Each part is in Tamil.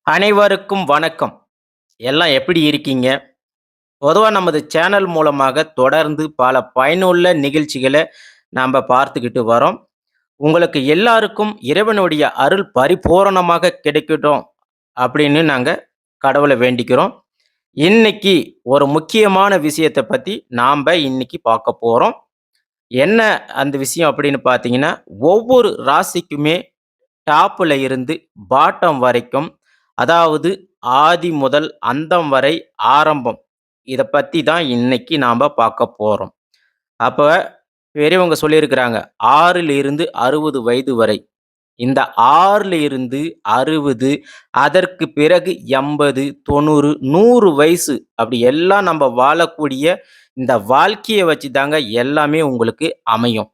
அனைவருக்கும் வணக்கம். எல்லாம் எப்படி இருக்கீங்க? பொதுவா நமது சேனல் மூலமாக தொடர்ந்து பல பயனுள்ள நிகழ்ச்சிகள நாம்ப பார்த்துக்கிட்டு வரோம். உங்களுக்கு எல்லாருக்கும் இறைவனுடைய அருள் பரிபூரணமாக கிடைக்கட்டும் அப்படின்னு நாங்க கடவுள வேண்டிக்கிறோம். இன்னைக்கு ஒரு முக்கியமான விஷயத்த பத்தி நாம்ப இன்னைக்கு பார்க்க போறோம். என்ன அந்த விஷயம் அப்படின்னு பார்த்தீங்கன்னா, ஒவ்வொரு ராசிக்குமே டாப்ல இருந்து பாட்டம் வரைக்கும், அதாவது ஆதி முதல் அந்தம் வரை ஆரம்பம். இத பத்தி தான் இன்னைக்கு நாம பார்க்க போறோம். அப்ப பெரியவங்க சொல்லியிருக்கிறாங்க, 6ல் இருந்து 60 வயது வரை. இந்த 6ல இருந்து 60, அதற்கு பிறகு 80, 90, 100 வயசு அப்படி எல்லாம் நம்ப வாழக்கூடிய இந்த வாழ்க்கைய வச்சு தாங்க எல்லாமே உங்களுக்கு அமையும்.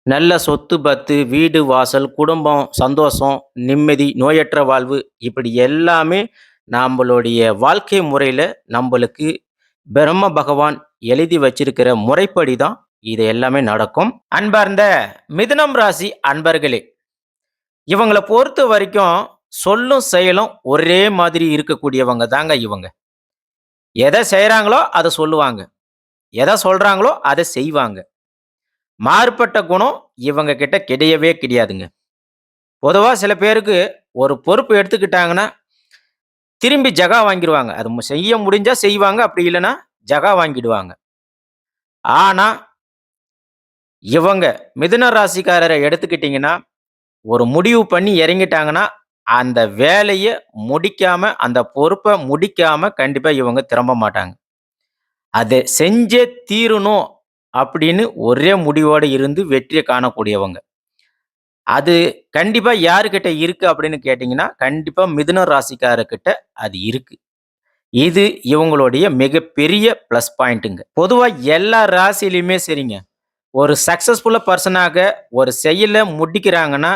நல்ல சொத்து பத்து, வீடு வாசல், குடும்பம், சந்தோஷம், நிம்மதி, நோயற்ற வாழ்வு இப்படி எல்லாமே நம்பளுடைய வாழ்க்கை முறையில நம்பளுக்கு பிரம்ம பகவான் எழுதி வச்சிருக்கிற முறைப்படி தான் இது எல்லாமே நடக்கும். அன்பார்ந்த மிதுனம் ராசி அன்பர்களே, இவங்கள பொறுத்த வரைக்கும் சொல்லும் செயலும் ஒரே மாதிரி இருக்கக்கூடியவங்க தாங்க இவங்க. எத செய்றாங்களோ அத சொல்லுவாங்க. எத சொல்றாங்களோ அத செய்வாங்க. மாறுபட்ட குணம் இவங்க கிட்ட கிடையவே கிடையாதுங்க. பொதுவா சில பேருக்கு ஒரு பொறுப்பு எடுத்துக்கிட்டாங்கன்னா, திரும்பி ஜகா வாங்கிருவாங்க. அது செய்ய முடிஞ்சா செய்வாங்க. அப்படி இல்லன்னா ஜகா வாங்கிடுவாங்க. ஆனா, இவங்க மிதுன ராசிக்காரர எடுத்துக்கிட்டீங்கன்னா, ஒரு முடிவு பண்ணி இறங்கிட்டாங்கன்னா, அந்த வேலைய முடிக்காம, அந்த பொறுப்ப முடிக்காம கண்டிப்பா இவங்க திரும்ப மாட்டாங்க. அத செஞ்சே தீரணும் அப்படின்னு ஒரே முடிவோட இருந்து வெற்றிய காணக்கூடியவங்க. அது கண்டிப்பா யாருகிட்ட இருக்கு அப்படின்னு கேட்டீங்கன்னா, கண்டிப்பா மிதுன ராசிக்காரர்கிட்ட அது இருக்கு. இது இவங்களுடைய மிகப்பெரிய பிளஸ் பாயிண்ட்டுங்க. பொதுவா எல்லா ராசியிலயுமே சரிங்க. ஒரு சக்சஸ்ஃபுல்லா பெர்சனாக ஒரு செயல முடிக்கிறாங்கன்னா,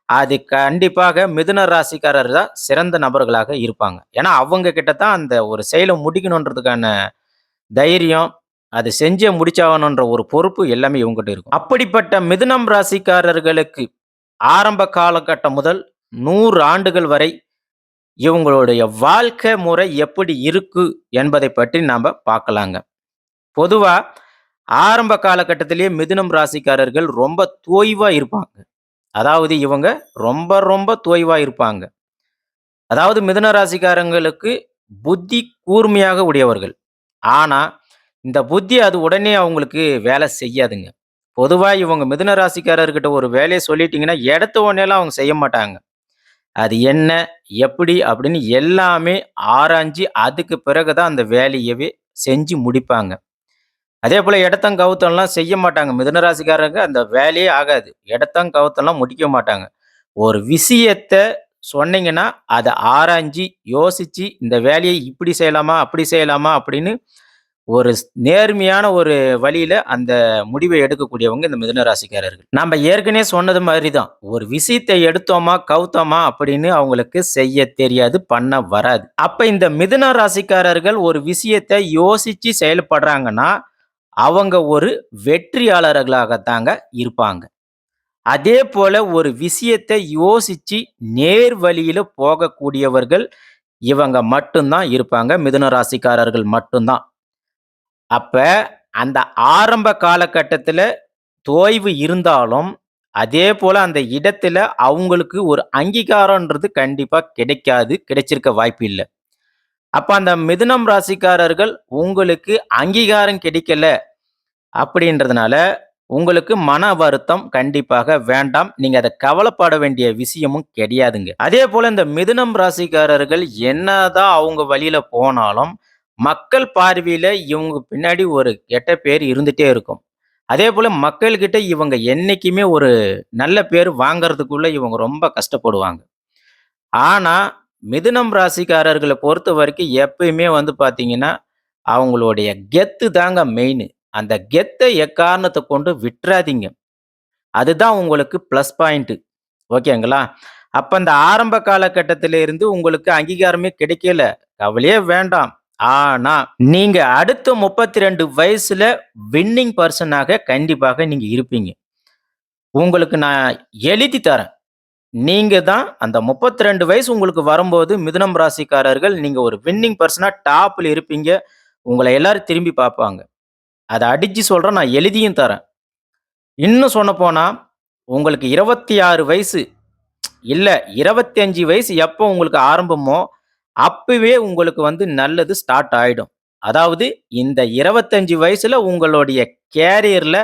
அது கண்டிப்பாக மிதுன ராசிக்காரர் தான் சிறந்த நபர்களாக இருப்பாங்க. ஏன்னா, அவங்க கிட்ட தான் அந்த ஒரு செயல முடிக்கணுன்றதுக்கான தைரியம், அது செஞ்சே முடிச்சாகணுன்ற ஒரு பொறுப்பு எல்லாமே இவங்ககிட்ட இருக்கும். அப்படிப்பட்ட மிதுனம் ராசிக்காரர்களுக்கு ஆரம்ப காலகட்டம் முதல் 100 ஆண்டுகள் வரை இவங்களுடைய வாழ்க்கை முறை எப்படி இருக்கு என்பதை பற்றி நாம பார்க்கலாங்க. பொதுவா ஆரம்ப காலகட்டத்திலேயே மிதுனம் ராசிக்காரர்கள் ரொம்ப தோய்வா இருப்பாங்க. அதாவது இவங்க ரொம்ப ரொம்ப தோய்வா இருப்பாங்க. அதாவது மிதுன ராசிக்காரங்களுக்கு புத்தி கூர்மையாக உடையவர்கள். ஆனா, இந்த புத்தி அது உடனே அவங்களுக்கு வேலை செய்யாதுங்க. பொதுவா இவங்க மிதுன ராசிக்காரர்கிட்ட ஒரு வேலைய சொல்லிட்டீங்கன்னா, எடுத்த உடனேலாம் அவங்க செய்ய மாட்டாங்க. அது என்ன? எப்படி? அப்படின்னு எல்லாமே ஆராய்ஞ்சு, அதுக்கு பிறகு தான் அந்த வேலையவே செஞ்சு முடிப்பாங்க. அதேபோல எடுத்தம் கவுத்தம்லாம் செய்ய மாட்டாங்க. மிதுன ராசிக்காரங்க அந்த வேலையே ஆகாது. எடுத்தம் கவுத்தம்லாம் முடிக்க மாட்டாங்க. ஒரு விஷயத்த சொன்னீங்கன்னா, அத ஆராய்ஞ்சு, யோசிச்சு, இந்த வேலைய இப்படி செய்யலாமா? அப்படி செய்யலாமா? அப்படின்னு ஒரு நேர்மையான ஒரு வழியில அந்த முடிவை எடுக்கக்கூடியவங்க இந்த மிதுன ராசிக்காரர்கள். நாம ஏற்கனவே சொன்னது மாதிரி தான். ஒரு விஷயத்த எடுத்தோமா, கவுத்தோமா அப்படின்னு அவங்களுக்கு செய்ய தெரியாது, பண்ண வராது. அப்ப இந்த மிதுன ராசிக்காரர்கள் ஒரு விஷயத்த யோசிச்சு செயல்படுறாங்கன்னா, அவங்க ஒரு வெற்றியாளர்களாகத்தாங்க இருப்பாங்க. அதே போல ஒரு விஷயத்த யோசிச்சு நேர் வழியில போகக்கூடியவர்கள் இவங்க மட்டும் தான் இருப்பாங்க. மிதுன ராசிக்காரர்கள் மட்டும் தான். அப்ப அந்த ஆரம்ப காலகட்டத்தில தோய்வு இருந்தாலும், அதே போல அந்த இடத்துல அவங்களுக்கு ஒரு அங்கீகாரம்ன்றது கண்டிப்பா கிடைக்காது. கிடைச்சிருக்க வாய்ப்பு இல்ல. அப்ப அந்த மிதுனம் ராசிக்காரர்கள் உங்களுக்கு அங்கீகாரம் கிடைக்கல அப்படின்றதுனால, உங்களுக்கு மன வருத்தம் கண்டிப்பாக வேண்டாம். நீங்க அத கவலைப்பட வேண்டிய விஷயமும் கிடையாதுங்க. அதேபோல இந்த மிதுனம் ராசிக்காரர்கள் என்னதான் அவங்க வழியில போனாலும், மக்கள் பார்வையில இவங்க பின்னாடி ஒரு கெட்ட பேர் இருந்துட்டே இருக்கும். அதேபோல மக்கள்கிட்ட இவங்க என்னைக்குமே ஒரு நல்ல பேர் வாங்குறதுக்குள்ள இவங்க ரொம்ப கஷ்டப்படுவாங்க. ஆனா, மிதுனம் ராசிக்காரர்கள பொறுத்தவரைக்கும் எப்பயுமே வந்து பார்த்தீங்கன்னா, அவங்களுடைய கெத்து தாங்க மெயினு. அந்த கெத்த எக்காரணத்த கொண்டு விட்றாதீங்க. அதுதான் உங்களுக்கு பிளஸ் பாயிண்ட். ஓகேங்களா? அப்ப அந்த ஆரம்ப காலகட்டத்தில இருந்து உங்களுக்கு அங்கீகாரமே கிடைக்கல. கவலையே வேண்டாம். ஆனா, நீங்க அடுத்த 32 வயசுல வின்னிங் பெர்சனாக கண்டிப்பாக நீங்க இருப்பீங்க. உங்களுக்கு நான் எழுதி தரேன். நீங்க தான் அந்த 32 வயசு உங்களுக்கு வரும்போது மிதுனம் ராசிக்காரர்கள் நீங்க ஒரு வின்னிங் பெர்சனா டாப்ல இருப்பீங்க. உங்கள எல்லாரும் திரும்பி பார்ப்பாங்க. அத அடிச்சு சொல்றேன். நான் எழுதியும் தரேன். இன்னும் சொல்லப்போனா, உங்களுக்கு 26 வயசு இல்ல 25 வயசு எப்போ உங்களுக்கு ஆரம்பமோ, அப்பவே உங்களுக்கு நல்லது ஸ்டார்ட் ஆயிடும். அதாவது இந்த 25 வயசுல உங்களுடைய கேரியர்ல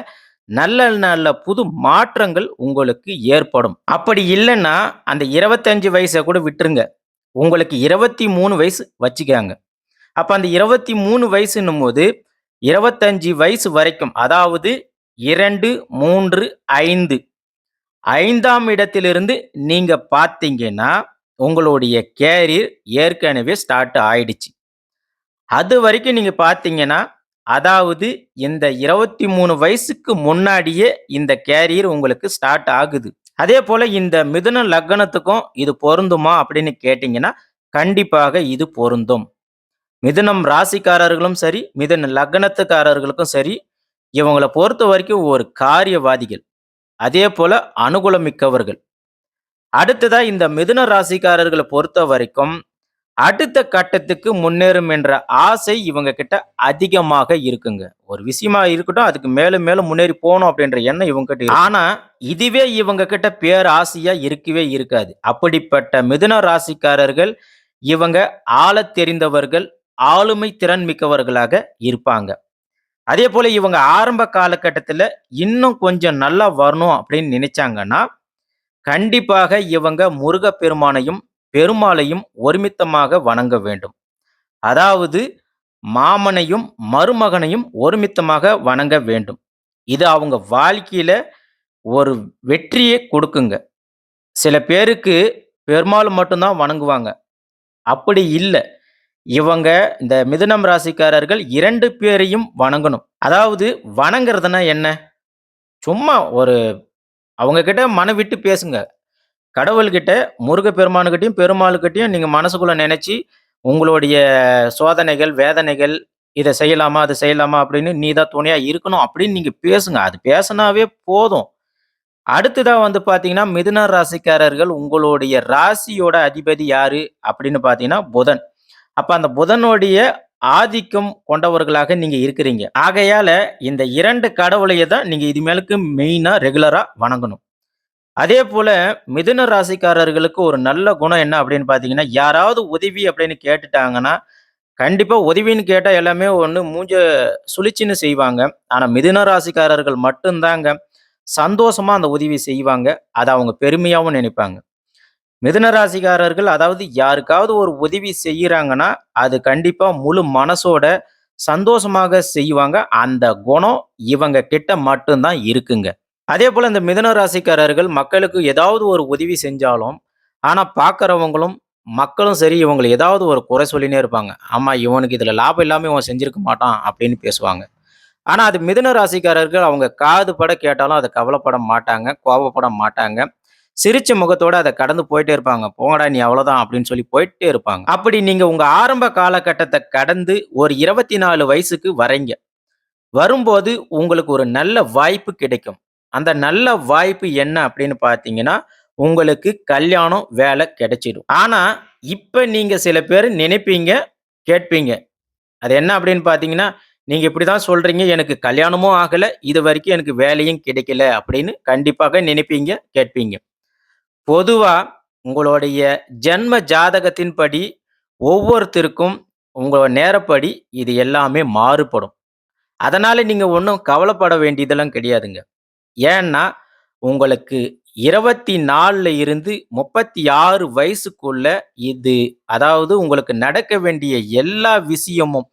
நல்ல நல்ல புது மாற்றங்கள் உங்களுக்கு ஏற்படும். அப்படி இல்லன்னா, அந்த 25 வயச கூட விட்டுருங்க. உங்களுக்கு 23 வயசு வச்சுக்கங்க. அப்ப அந்த 23 வயசுன்னும்போது, 25 வயசு வரைக்கும் அதாவது 2, 3, 5 5ஆம் இடத்திலிருந்து நீங்க பார்த்தீங்கன்னா, உங்களுடைய கேரியர் ஏற்கனவே ஸ்டார்ட் ஆயிடுச்சு. அதுவரைக்கும் நீங்க பார்த்தீங்கன்னா, அதாவது இந்த 23 வயசுக்கு முன்னாடியே இந்த கேரியர் உங்களுக்கு ஸ்டார்ட் ஆகுது. அதேபோல இந்த மிதுன லக்னத்துக்கும் இது பொருந்துமா அப்படின்னு கேட்டீங்கன்னா, கண்டிப்பாக இது பொருந்தும். மிதுனம் ராசிக்காரர்களும் சரி, மிதுன லக்னத்துக்காரர்களுக்கும் சரி, இவங்கள பொறுத்தவரைக்கும் ஒரு காரியவாதிகள். அதேபோல அனுகூலம் மிக்கவர்கள். அடுத்ததா இந்த மிதுன ராசிக்காரர்கள பொறுத்தவரைக்கும், அடுத்த கட்டத்துக்கு முன்னேறும் என்ற ஆசை இவங்க கிட்ட அதிகமாக இருக்குங்க. ஒரு விஷயமா இருக்கட்டும், அதுக்கு மேலும் மேலும் முன்னேறி போணும் அப்படின்ற எண்ணம் இவங்க கிட்ட இருக்கு. ஆனா, இதுவே இவங்க கிட்ட பேராசையா இருக்கவே இருக்காது. அப்படிப்பட்ட மிதுன ராசிக்காரர்கள், இவங்க ஆளத் தெரிந்தவர்கள், ஆளுமை திறன் மிக்கவர்களாக இருப்பாங்க. அதேபோல இவங்க ஆரம்ப காலகட்டத்தில இன்னும் கொஞ்சம் நல்லா வரணும் அப்படின்னு நினைச்சாங்கன்னா, கண்டிப்பாக இவங்க முருகப்பெருமானையும், பெருமாளையும் ஒருமித்தமாக வணங்க வேண்டும். அதாவது மாமனையும், மருமகனையும் ஒருமித்தமாக வணங்க வேண்டும். இது அவங்க வாழ்க்கையில ஒரு வெற்றியை கொடுக்குங்க. சில பேருக்கு பெருமாள் மட்டும் தான் வணங்குவாங்க. அப்படி இல்ல. இவங்க இந்த மிதுனம் ராசிக்காரர்கள் 2 பேரையும் வணங்கணும். அதாவது வணங்குறதுன்னா என்ன? சும்மா ஒரு அவங்க கிட்ட மனம் விட்டு பேசுங்க. கடவுள்கிட்ட முருகப்பெருமானுகிட்டயும், பெருமாளுகிட்டயும் நீங்க மனசுக்குள்ள நெனச்சு, உங்களுடைய சோதனைகள், வேதனைகள், இத செய்யலாமா? அத செய்யலாமா? அப்படின்னு நீ தான் துணையா இருக்கணும் அப்படின்னு நீங்க பேசுங்க. அது பேசுனாவே போதும். அடுத்ததா பாத்தீங்கன்னா, மிதுன ராசிக்காரர்கள் உங்களுடைய ராசியோட அதிபதி யாரு? அப்படின்னு பாத்தீங்கன்னா, புதன். அப்ப அந்த புதனுடைய ஆதிக்கம் கொண்டவர்களாக நீங்க இருக்கிறீங்க. ஆகையால இந்த 2 கடவுளைய தான் நீங்க இனிமேலுக்கு மெயினா ரெகுலரா வணங்கணும். அதேபோல மிதுன ராசிக்காரர்களுக்கு ஒரு நல்ல குணம் என்ன அப்படின்னு பார்த்தீங்கன்னா, யாராவது உதவி அப்படின்னு கேட்டுட்டாங்கன்னா, கண்டிப்பா உதவின்னு கேட்டா எல்லாமே மூஞ்ச சுளிச்சுன்னு செய்வாங்க. ஆனா மிதுன ராசிக்காரர்கள் மட்டும் தாங்க சந்தோஷமா அந்த உதவி செய்வாங்க. அத அவங்க பெருமையாவும் நினைப்பாங்க. மிதுன ராசிக்காரர்கள் அதாவது யாருக்காவது ஒரு உதவி செய்யறாங்கன்னா, அது கண்டிப்பா முழு மனசோட சந்தோஷமாக செய்வாங்க. அந்த குணம் இவங்க கிட்ட மட்டும் தான் இருக்குங்க. அதேபோல இந்த மிதுன ராசிக்காரர்கள் மக்களுக்கு ஏதாவது ஒரு உதவி செஞ்சாலும், ஆனா பார்க்கிறவங்களும், மக்களும் சரி இவங்கள ஏதாவது ஒரு குறை சொல்லினே இருப்பாங்க. ஆமா இவனுக்கு இதுல லாபம் இல்லாம இவன் செஞ்சிருக்க மாட்டான் அப்படின்னு பேசுவாங்க. ஆனா அது மிதுன ராசிக்காரர்கள் அவங்க காது பட கேட்டாலும் அத கவலைப்பட மாட்டாங்க, கோபப்பட மாட்டாங்க. சிரிச்ச முகத்தோட அத கடந்து போயிட்டே இருப்பாங்க. "போங்கடா நீ அவ்வளோதான்" அப்படின்னு சொல்லி போயிட்டே இருப்பாங்க. அப்படி நீங்க உங்க ஆரம்ப காலகட்டத்த கடந்து ஒரு 24 வயசுக்கு வர்றீங்க. வரும்போது உங்களுக்கு ஒரு நல்ல வாய்ப்பு கிடைக்கும். அந்த நல்ல வாய்ப்பு என்ன அப்படின்னு பார்த்தீங்கன்னா, உங்களுக்கு கல்யாணம், வேலை கிடைச்சிடும். ஆனா, இப்ப நீங்க சில பேரு நினைப்பீங்க, கேட்பீங்க. அது என்ன அப்படின்னு பார்த்தீங்கன்னா, "நீங்க இப்படிதான் சொல்றீங்க. எனக்கு கல்யாணமும் ஆகல. இதுவரைக்கும் எனக்கு வேலையும் கிடைக்கல." அப்படின்னு கண்டிப்பாக நினைப்பீங்க, கேட்பீங்க. பொதுவா உங்களுடைய ஜன்ம ஜாதகத்தின்படி ஒவ்வொருத்தருக்கும் உங்க நேரப்படி இது எல்லாமே மாறுபடும். அதனால நீங்க ஒண்ணும் கவலைப்பட வேண்டியதெல்லாம் கிடையாதுங்க. ஏன்னா, உங்களுக்கு 24ல இருந்து 36 வயசுக்குள்ள இது அதாவது உங்களுக்கு நடக்க வேண்டிய எல்லா விஷயமும்,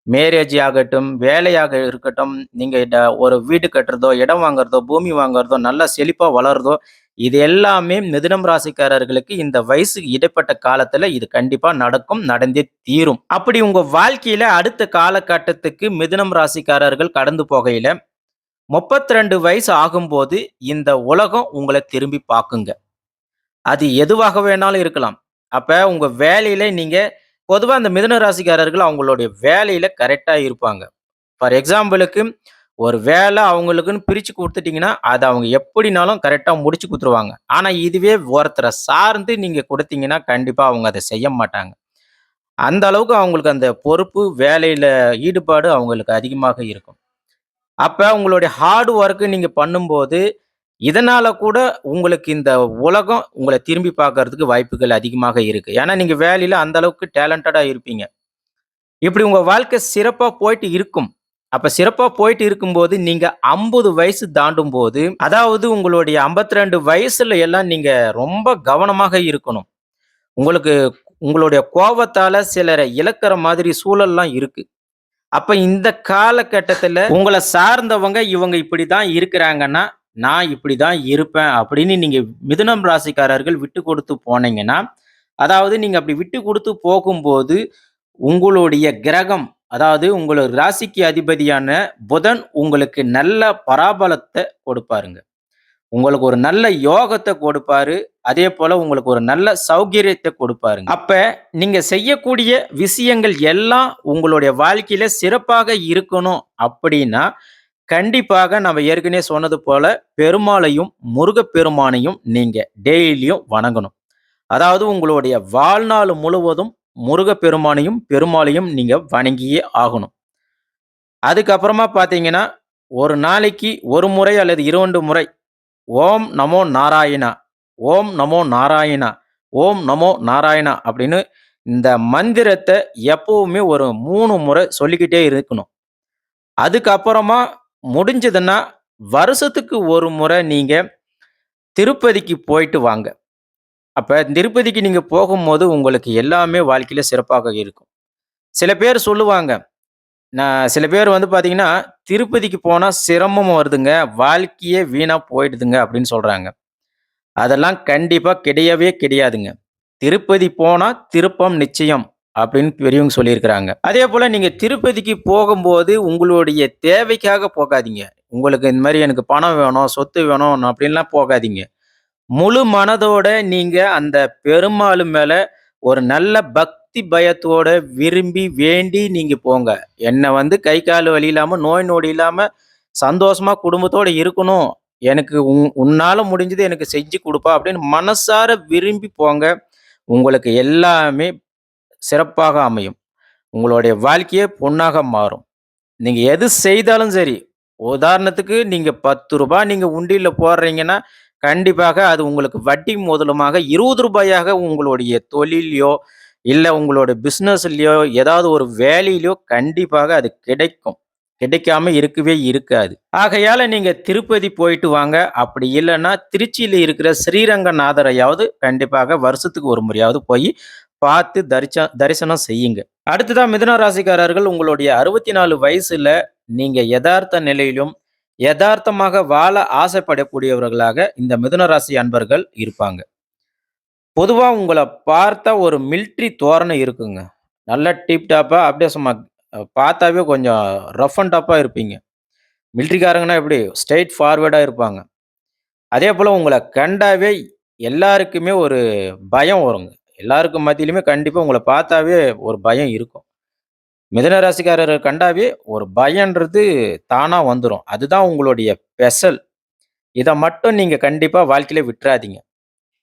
மேரேஜ் ஆகட்டும், வேலையாக இருக்கட்டும், நீங்க ஒரு வீடு கட்டுறதோ, இடம் வாங்குறதோ, பூமி வாங்குறதோ, நல்லா செழிப்பா வளர்றதோ, இது எல்லாமே மிதுனம் ராசிக்காரர்களுக்கு இந்த வயசுக்கு இடைப்பட்ட காலத்துல இது கண்டிப்பா நடக்கும், நடந்தே தீரும். அப்படி உங்க வாழ்க்கையில அடுத்த காலகட்டத்துக்கு மிதுனம் ராசிக்காரர்கள் கடந்து போகையில 32 வயசு ஆகும்போது இந்த உலகம் உங்கள திரும்பி பார்க்குங்க. அது எதுவாக வேணாலும் இருக்கலாம். அப்ப உங்க வேலையில நீங்க பொதுவா அந்த மிதுன ராசிக்காரர்கள் அவங்களுடைய வேலையில கரெக்ட்டா இருப்பாங்க. ஃபார் எக்ஸாம்பிளுக்கு ஒரு வேலை அவங்களுக்குன்னு பிரிச்சு குடுத்துட்டீங்கன்னா, அத அவங்க எப்படினாலும் கரெக்ட்டா முடிச்சு குடுத்துருவாங்க. ஆனா, இதுவே ஒருத்தர சார்ந்து நீங்க குடுத்தீங்கன்னா, கண்டிப்பா அவங்க அத செய்ய மாட்டாங்க. அந்த அளவுக்கு அவங்களுக்கு அந்த பொறுப்பு, வேலையில ஈடுபாடு அவங்களுக்கு அதிகமாக இருக்கும். அப்ப உங்களுடைய ஹார்ட் ஒர்க் நீங்க பண்ணும்போது, இதனால கூட உங்களுக்கு இந்த உலகம் உங்கள திரும்பி பார்க்கறதுக்கு வாய்ப்புகள் அதிகமாக இருக்கு. ஏன்னா, நீங்க வேலையில அந்த அளவுக்கு டேலண்டடா இருப்பீங்க. இப்படி உங்க வாழ்க்கை சிறப்பா போயிட்டு இருக்கும். அப்ப சிறப்பா போயிட்டு இருக்கும்போது, நீங்க 50 வயசு தாண்டும்போது, அதாவது உங்களுடைய 52 வயசுல எல்லாம் நீங்க ரொம்ப கவனமாக இருக்கணும். உங்களுக்கு உங்களுடைய கோவத்தால சிலர இழக்கிற மாதிரி சூழல்லாம் இருக்கு. அப்ப இந்த காலகட்டத்துல உங்கள சார்ந்தவங்க இவங்க இப்படித்தான் இருக்கிறாங்கன்னா, நான் இப்படிதான் இருப்பேன் அப்படின்னு நீங்க மிதுனம் ராசிக்காரர்கள் விட்டு குடுத்து போனீங்கன்னா, அதாவது நீங்க அப்படி விட்டு குடுத்து போகும்போது, உங்களுடைய கிரகம், அதாவது உங்கள ராசிக்கு அதிபதியான புதன் உங்களுக்கு நல்ல பராபலத்த கொடுப்பாருங்க. உங்களுக்கு ஒரு நல்ல யோகத்த கொடுப்பாரு. அதேபோல உங்களுக்கு ஒரு நல்ல சௌகரியத்த கொடுப்பாருங்க. அப்ப நீங்க செய்யக்கூடிய விஷயங்கள் எல்லாம் உங்களுடைய வாழ்க்கையில சிறப்பாக இருக்கணும் அப்படின்னா, கண்டிப்பாக நம்ம ஏற்கனவே சொன்னது போல பெருமாளையும், முருகப்பெருமானையும் நீங்க டெய்லியும் வணங்கணும். அதாவது உங்களுடைய வாழ்நாள் முழுவதும் முருகப்பெருமானையும், பெருமாளையும் நீங்க வணங்கியே ஆகணும். அதுக்கப்புறமா பார்த்தீங்கன்னா, ஒரு நாளைக்கு 1 முறை அல்லது 2 முறை ஓம் நமோ நாராயணா, ஓம் நமோ நாராயணா, ஓம் நமோ நாராயணா அப்படின்னு இந்த மந்திரத்த எப்பவுமே ஒரு 3 முறை சொல்லிக்கிட்டே இருக்கணும். அதுக்கப்புறமா முடிஞ்சதுன்னா, வருஷத்துக்கு 1 முறை நீங்க திருப்பதிக்கு போயிட்டு வாங்க. அப்ப திருப்பதிக்கு நீங்க போகும்போது உங்களுக்கு எல்லாமே வாழ்க்கையில சிறப்பாக இருக்கும். சில பேர் சொல்லுவாங்க, சில பேர் வந்து பார்த்தீங்கன்னா, "திருப்பதிக்கு போனா சிரமம் வருதுங்க, வாழ்க்கையே வீணா போயிடுதுங்க" அப்படின்னு சொல்றாங்க. அதெல்லாம் கண்டிப்பா கிடையவே கிடையாதுங்க. திருப்பதி போனா திருப்பம் நிச்சயம் அப்படின்னு பெரியவங்க சொல்லியிருக்கிறாங்க. அதேபோல நீங்க திருப்பதிக்கு போகும்போது உங்களுடைய தேவைக்காக போகாதீங்க. உங்களுக்கு இந்த மாரி எனக்கு பணம் வேணும், சொத்து வேணும் அப்படின்லாம் போகாதீங்க. முழு மனதோட நீங்க அந்த பெருமாளு மேல ஒரு நல்ல பக்தி பயத்தோட விரும்பி வேண்டி நீங்க போங்க. என்ன வந்து கை, கால் வலி இல்லாம, நோய் நொடி இல்லாம சந்தோஷமா குடும்பத்தோட இருக்கணும். எனக்கு உன்னால முடிஞ்சது எனக்கு செஞ்சு குடுப்பா அப்படின்னு மனசார விரும்பி போங்க. உங்களுக்கு எல்லாமே சிறப்பாக அமையும். உங்களுடைய வாழ்க்கையே பொன்னாக மாறும். நீங்க எது செய்தாலும் சரி, உதாரணத்துக்கு நீங்க ரூ. 10 நீங்க உண்டியல்ல போடுறீங்கன்னா, கண்டிப்பாக அது உங்களுக்கு வட்டி முதலுமாக ரூ. 20 உங்களுடைய தொழில்லயோ, இல்ல உங்களோட பிசினஸ்லயோ, ஏதாவது ஒரு வேலையிலயோ கண்டிப்பாக அது கிடைக்கும். கிடைக்காம இருக்கவே இருக்காது. ஆகையால நீங்க திருப்பதி போயிட்டு வாங்க. அப்படி இல்லன்னா, திருச்சியில இருக்கிற ஸ்ரீரங்கநாதரையாவது கண்டிப்பாக வருஷத்துக்கு ஒரு முறையாவது போயி பார்த்து தரிசனம் செய்யுங்க. அடுத்ததா மிதுன ராசிக்காரர்கள் உங்களுடைய 64 வயசுல நீங்க எதார்த்த நிலையிலும், எதார்த்தமாக வாழ ஆசைப்படக்கூடியவர்களாக இந்த மிதுன ராசி அன்பர்கள் இருப்பாங்க. பொதுவா உங்கள பார்த்தா ஒரு மிலிட்டரி தோரணை இருக்குங்க. நல்லா டிப் டாப்பா அப்படியே சும்மா பார்த்தாவே கொஞ்சம் ரஃப் அண்ட் டஃப்பா இருப்பீங்க. மிலிட்டரிக்காரங்கன்னா எப்படி? ஸ்ட்ரெய்ட் ஃபார்வர்டா இருப்பாங்க. அதேபோல உங்கள கண்டாவே எல்லாருக்குமே ஒரு பயம் வருங்க. எல்லாருக்கும் மத்தியிலுமே கண்டிப்பா உங்கள பார்த்தாவே ஒரு பயம் இருக்கும். மிதுன ராசிக்காரர கண்டாவே ஒரு பயம்ன்றது தானா வந்துரும். அதுதான் உங்களுடைய ஸ்பெஷல். இத மட்டும் நீங்க கண்டிப்பா வாழ்க்கையில விட்றாதீங்க.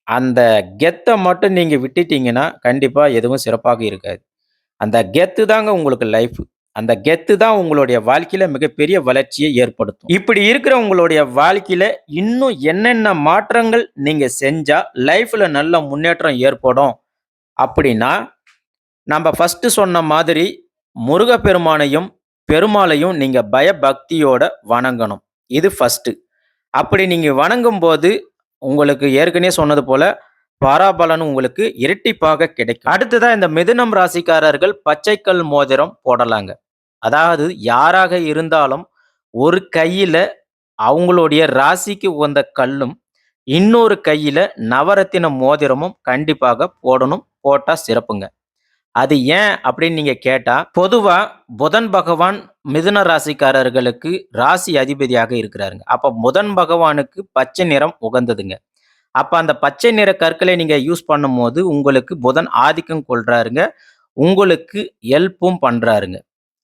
அந்த கெத்த மட்டும் நீங்க விட்டுட்டீங்கன்னா, கண்டிப்பா எதுவும் சிறப்பாக இருக்காது. அந்த கெத்து தாங்க உங்களுக்கு லைஃப். அந்த கெத்து தான் உங்களுடைய வாழ்க்கையில மிகப்பெரிய வளர்ச்சியை ஏற்படுத்தும். இப்படி இருக்கிற உங்களுடைய வாழ்க்கையில இன்னும் என்னென்ன மாற்றங்கள் நீங்க செஞ்சா லைஃப்ல நல்ல முன்னேற்றம் ஏற்படும் அப்படின்னா, நம்ப ஃபர்ஸ்ட்டு சொன்ன மாதிரி முருகப்பெருமானையும், பெருமாளையும் நீங்க பயபக்தியோட வணங்கணும். இது ஃபர்ஸ்ட்டு. அப்படி நீங்க வணங்கும்போது, உங்களுக்கு ஏற்கனவே சொன்னது போல, பலாபலன் உங்களுக்கு இரட்டிப்பாக கிடைக்கும். அடுத்ததா இந்த மிதுனம் ராசிக்காரர்கள் பச்சை கல் மோதிரம் போடலாங்க. அதாவது யாராக இருந்தாலும், ஒரு கையில அவங்களுடைய ராசிக்கு உகந்த கல்லும், இன்னொரு கையில நவரத்தின மோதிரமும் கண்டிப்பாக போடணும். போட்டா சிறப்புங்க. அது ஏன் அப்படின்னு நீங்க கேட்டா, பொதுவா புதன் பகவான் மிதுன ராசிக்காரர்களுக்கு ராசி அதிபதியாக இருக்கிறாருங்க. அப்ப புதன் பகவானுக்கு பச்சை நிறம் உகந்ததுங்க. அப்ப அந்த பச்சை நிற கற்களை நீங்க யூஸ் பண்ணும்போது, உங்களுக்கு புதன் ஆதிக்கம் கொள்றாருங்க. உங்களுக்கு ஹெல்ப்பும் பண்றாருங்க.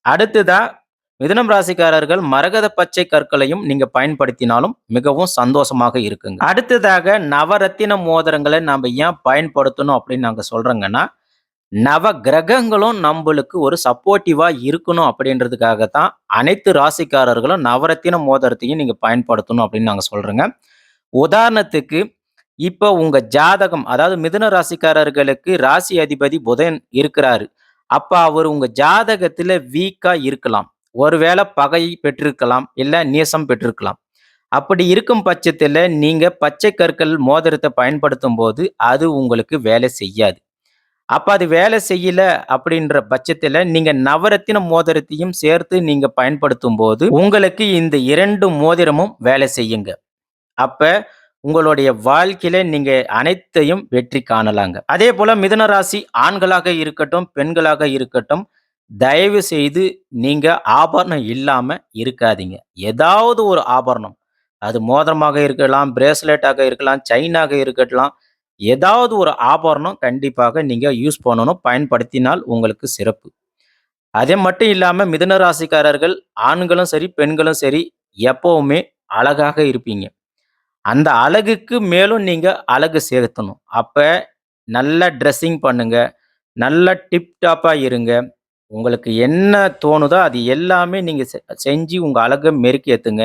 அடுத்ததா மிதுனம் ராசிக்காரர்கள் மரகத பச்சை கற்களையும் நீங்க பயன்படுத்தினாலும் மிகவும் சந்தோஷமாக இருக்குங்க. அடுத்ததாக நவரத்தின மோதிரங்களை நாம ஏன் பயன்படுத்தணும் அப்படின்னு நாங்க சொல்றோங்கன்னா, நவ கிரகங்களும் நம்மளுக்கு ஒரு சப்போர்ட்டிவா இருக்கணும் அப்படின்றதுக்காக தான் அனைத்து ராசிக்காரர்களும் நவரத்தின மோதிரத்தையும் நீங்க பயன்படுத்தணும் அப்படின்னு நாங்க சொல்றோங்க. உதாரணத்துக்கு, இப்ப உங்க ஜாதகம் அதாவது மிதுன ராசிக்காரர்களுக்கு ராசி அதிபதி புதன் இருக்கிறாரு. அப்ப அவர் உங்க ஜாதகத்துல வீக்கா இருக்கலாம். ஒருவேளை பகை பெற்றிருக்கலாம், இல்ல நீசம் பெற்றிருக்கலாம். அப்படி இருக்கும் பட்சத்துல நீங்க பச்சை கற்கள் மோதிரத்த பயன்படுத்தும்போது, அது உங்களுக்கு வேலை செய்யாது. அப்ப அது வேலை செய்யல அப்படின்ற பட்சத்துல, நீங்க நவரத்தின மோதிரத்தையும் சேர்த்து நீங்க பயன்படுத்தும்போது, உங்களுக்கு இந்த 2 மோதிரமும் வேலை செய்யுங்க. அப்ப உங்களுடைய வாழ்க்கையில நீங்க அனைத்தையும் வெற்றி காணலாங்க. அதேபோல மிதுன ராசி ஆண்களாக இருக்கட்டும், பெண்களாக இருக்கட்டும், தயவு செய்து நீங்க ஆபரணம் இல்லாம இருக்காதீங்க. ஏதாவது ஒரு ஆபரணம். அது மோதிரமாக இருக்கலாம், பிரேஸ்லெட்டாக இருக்கலாம், செயினாக இருக்கட்லாம். ஏதாவது ஒரு ஆபரணம் கண்டிப்பாக நீங்க யூஸ் பண்ணணும். பயன்படுத்தினால் உங்களுக்கு சிறப்பு. அதே மட்டும் இல்லாம மிதுன ராசிக்காரர்கள் ஆண்களும் சரி, பெண்களும் சரி எப்பவுமே அழகாக இருப்பீங்க. அந்த அழகுக்கு மேலும் நீங்க அழகு சேர்த்தணும். அப்ப நல்ல ட்ரெஸ்ஸிங் பண்ணுங்க. நல்ல டிப் டாப்பா இருங்க. உங்களுக்கு என்ன தோணுதோ அது எல்லாமே நீங்க செஞ்சு உங்க அழக மெருகேத்துங்க.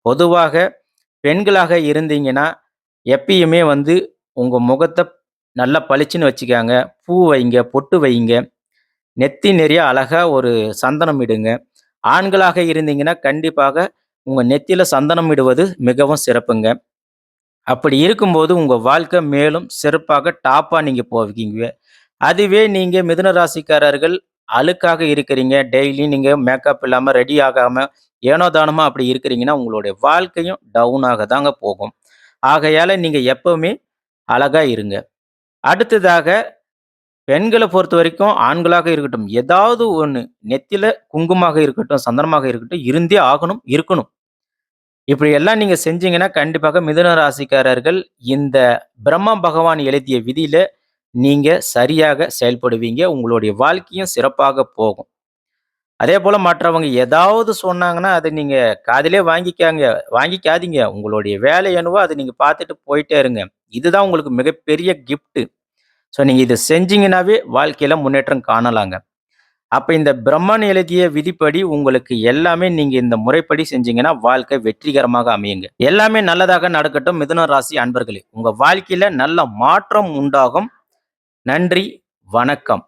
பொதுவாக பெண்களாக இருந்தீங்கன்னா, எப்பயுமே உங்க முகத்த நல்லா பளிச்சுன்னு வச்சுக்கங்க. பூ வைங்க, பொட்டு வைங்க. நெத்தி நெறைய அழகா ஒரு சந்தனம் இடுங்க. ஆண்களாக இருந்தீங்கன்னா, கண்டிப்பாக உங்க நெத்தியில சந்தனம் இடுவது மிகவும் சிறப்புங்க. அப்படி இருக்கும்போது உங்க வாழ்க்கை மேலும் சிறப்பாக டாப்பா நீங்க போவீங்க. அதுவே நீங்க மிதுன ராசிக்காரர்கள் அழுக்காக இருக்கிறீங்க, டெய்லி நீங்க மேக்கப் இல்லாம, ரெடி ஆகாம, ஏனோ தானோமா அப்படி இருக்கிறீங்கன்னா, உங்களுடைய வாழ்க்கையும் டவுனாக தாங்க போகும். ஆகையால நீங்க எப்பவுமே அழகா இருங்க. அடுத்ததாக பெண்கள பொறுத்தவரைக்கும் ஆண்களாக இருக்கட்டும், ஏதாவது ஒண்ணு நெத்தியில குங்குமமாக இருக்கட்டும், சந்தனமாக இருக்கட்டும் இருந்தே ஆகணும், இருக்கணும். இப்படி எல்லாம் நீங்க செஞ்சீங்கன்னா, கண்டிப்பாக மிதுன ராசிக்காரர்கள் இந்த பிரம்ம பகவான் எழுதிய விதியில நீங்க சரியாக செயல்படுவீங்க. உங்களுடைய வாழ்க்கையும் சிறப்பாக போகும். அதேபோல மற்றவங்க ஏதாவது சொன்னாங்கன்னா, அத நீங்க காதிலே வாங்கிக்காதீங்க. உங்களுடைய வேலை என்னவோ அத நீங்க பார்த்துட்டு போயிட்டே இருங்க. இதுதான் உங்களுக்கு மிகப்பெரிய கிஃப்ட். ஸோ நீங்க இத செஞ்சீங்கன்னாவே வாழ்க்கையில முன்னேற்றம் காணலாங்க. அப்ப இந்த பிரம்மன் எழுதிய விதிப்படி உங்களுக்கு எல்லாமே நீங்க இந்த முறைப்படி செஞ்சீங்கன்னா, வாழ்க்கை வெற்றிகரமாக அமையுங்க. எல்லாமே நல்லதாக நடக்கட்டும் மிதுன ராசி அன்பர்களே. உங்க வாழ்க்கையில நல்ல மாற்றம் உண்டாகும். நன்றி, வணக்கம்.